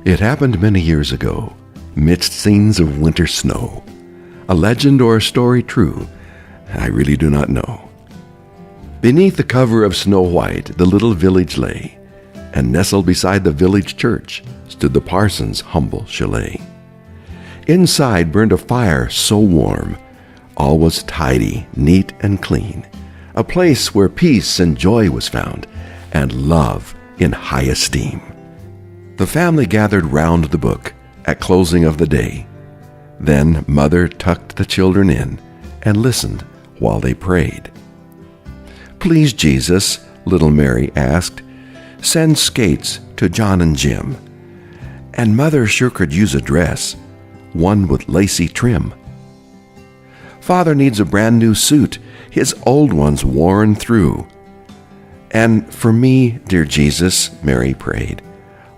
It happened many years ago, midst scenes of winter snow. A legend or a story true, I really do not know. Beneath the cover of snow white the little village lay, and nestled beside the village church stood the parson's humble chalet. Inside burned a fire so warm, all was tidy, neat, and clean, a place where peace and joy was found, and love in high esteem. The family gathered round the book at closing of the day. Then mother tucked the children in and listened while they prayed. "Please, Jesus," little Mary asked, "send skates to John and Jim. And mother sure could use a dress, one with lacy trim. Father needs a brand new suit, his old one's worn through. And for me, dear Jesus," Mary prayed,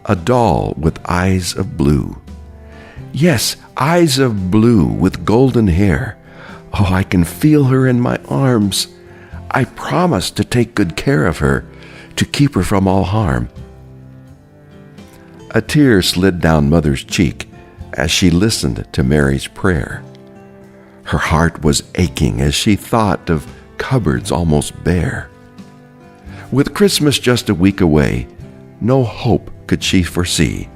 "a doll with eyes of blue. Yes, eyes of blue with golden hair. Oh, I can feel her in my arms. I promise to take good care of her, to keep her from all harm." A tear slid down mother's cheek as she listened to Mary's prayer. Her heart was aching as she thought of cupboards almost bare. With Christmas just a week away, no hope could she foresee,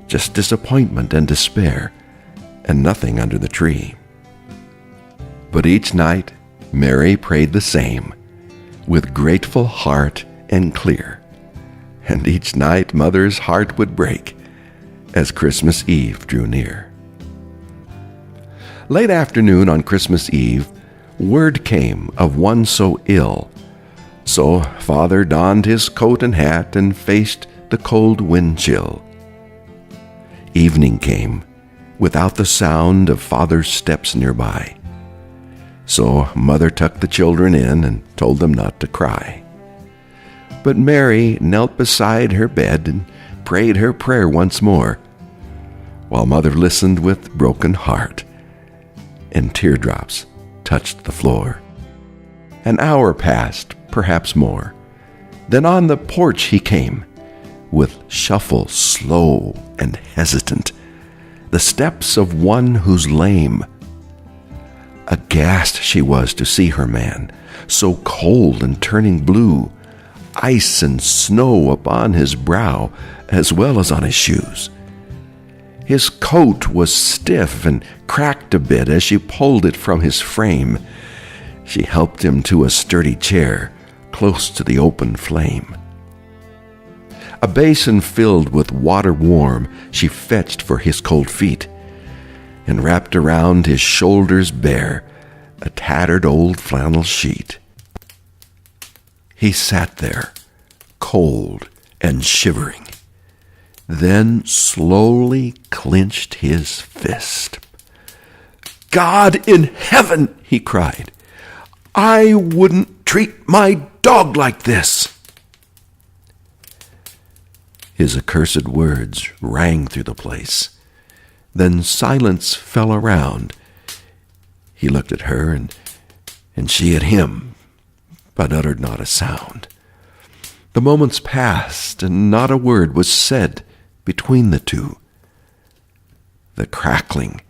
just disappointment and despair, and nothing under the tree. But each night Mary prayed the same, with grateful heart and clear, and each night mother's heart would break as Christmas Eve drew near. Late afternoon on Christmas Eve, word came of one so ill. So Father donned his coat and hat and faced the cold wind chill. Evening came without the sound of Father's steps nearby. So Mother tucked the children in and told them not to cry. But Mary knelt beside her bed and prayed her prayer once more, while Mother listened with broken heart, and teardrops touched the floor. An hour passed, perhaps more. Then on the porch he came, with shuffle slow and hesitant, the steps of one who's lame. Aghast she was to see her man, so cold and turning blue, ice and snow upon his brow as well as on his shoes. His coat was stiff and cracked a bit as she pulled it from his frame. She helped him to a sturdy chair close to the open flame. A basin filled with water warm she fetched for his cold feet, and wrapped around his shoulders bare a tattered old flannel sheet. He sat there, cold and shivering, then slowly clenched his fist. "God in heaven," he cried, "I wouldn't treat my dog like this." His accursed words rang through the place. Then silence fell around. He looked at her, and she at him, but uttered not a sound. The moments passed, and not a word was said between the two. The crackling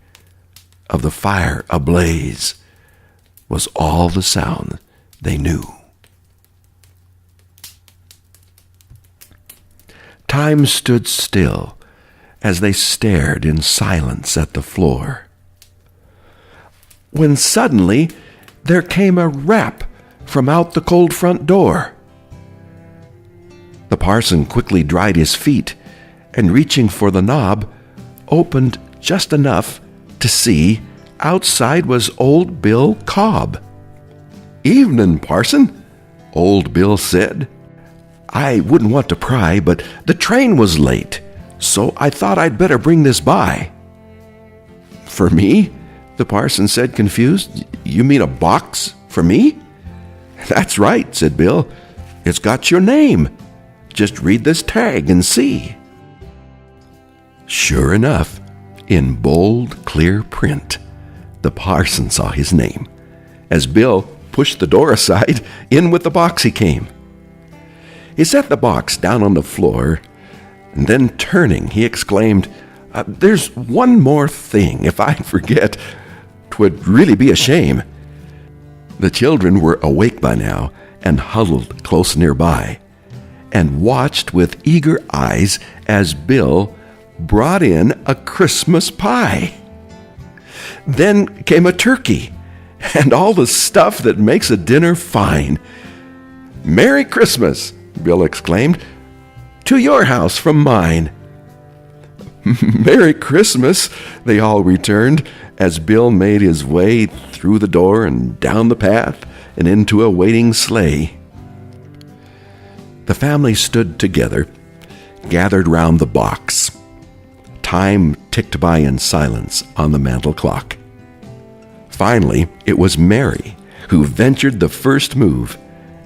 of the fire ablaze was all the sound they knew. Time stood still as they stared in silence at the floor, when suddenly there came a rap from out the cold front door. The parson quickly dried his feet, and reaching for the knob, opened just enough to see outside was old Bill Cobb. "Evenin', parson," old Bill said. "I wouldn't want to pry, but the train was late, so I thought I'd better bring this by." "For me?" the parson said, confused. "You mean a box for me?" "That's right," said Bill. "It's got your name. Just read this tag and see." Sure enough, in bold, clear print, the parson saw his name. As Bill pushed the door aside, in with the box he came. He set the box down on the floor, And then turning, he exclaimed, "There's one more thing. If I forget, 'twould really be a shame." The children were awake by now and huddled close nearby, and watched with eager eyes as Bill brought in a Christmas pie. Then came a turkey and all the stuff that makes a dinner fine. "Merry Christmas," Bill exclaimed, "to your house from mine." "Merry Christmas," they all returned as Bill made his way through the door and down the path and into a waiting sleigh. The family stood together, gathered round the box. Time ticked by in silence on the mantel clock. Finally, it was Mary who ventured the first move,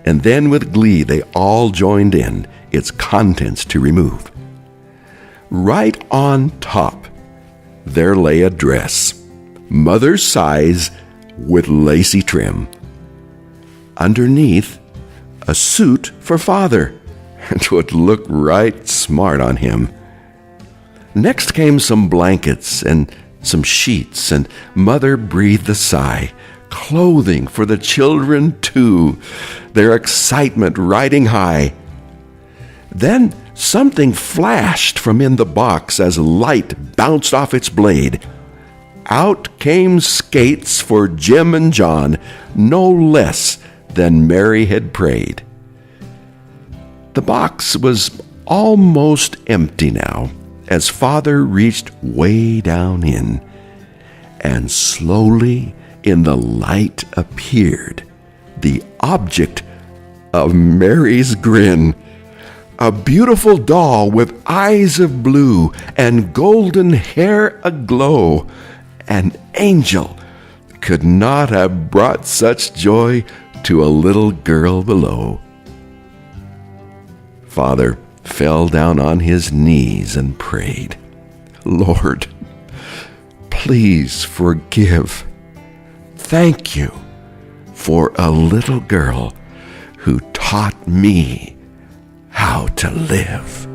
and then with glee they all joined in, its contents to remove. Right on top, there lay a dress, mother's size with lacy trim. Underneath, a suit for father, and 'twould look right smart on him. Next came some blankets and some sheets, and mother breathed a sigh. Clothing for the children, too, their excitement riding high. Then something flashed from in the box as light bounced off its blade. Out came skates for Jim and John, no less than Mary had prayed. The box was almost empty now as Father reached way down in, and slowly in the light appeared the object of Mary's grin, a beautiful doll with eyes of blue and golden hair aglow. An angel could not have brought such joy to a little girl below. Father fell down on his knees and prayed, "Lord, please forgive. Thank you for a little girl who taught me how to live."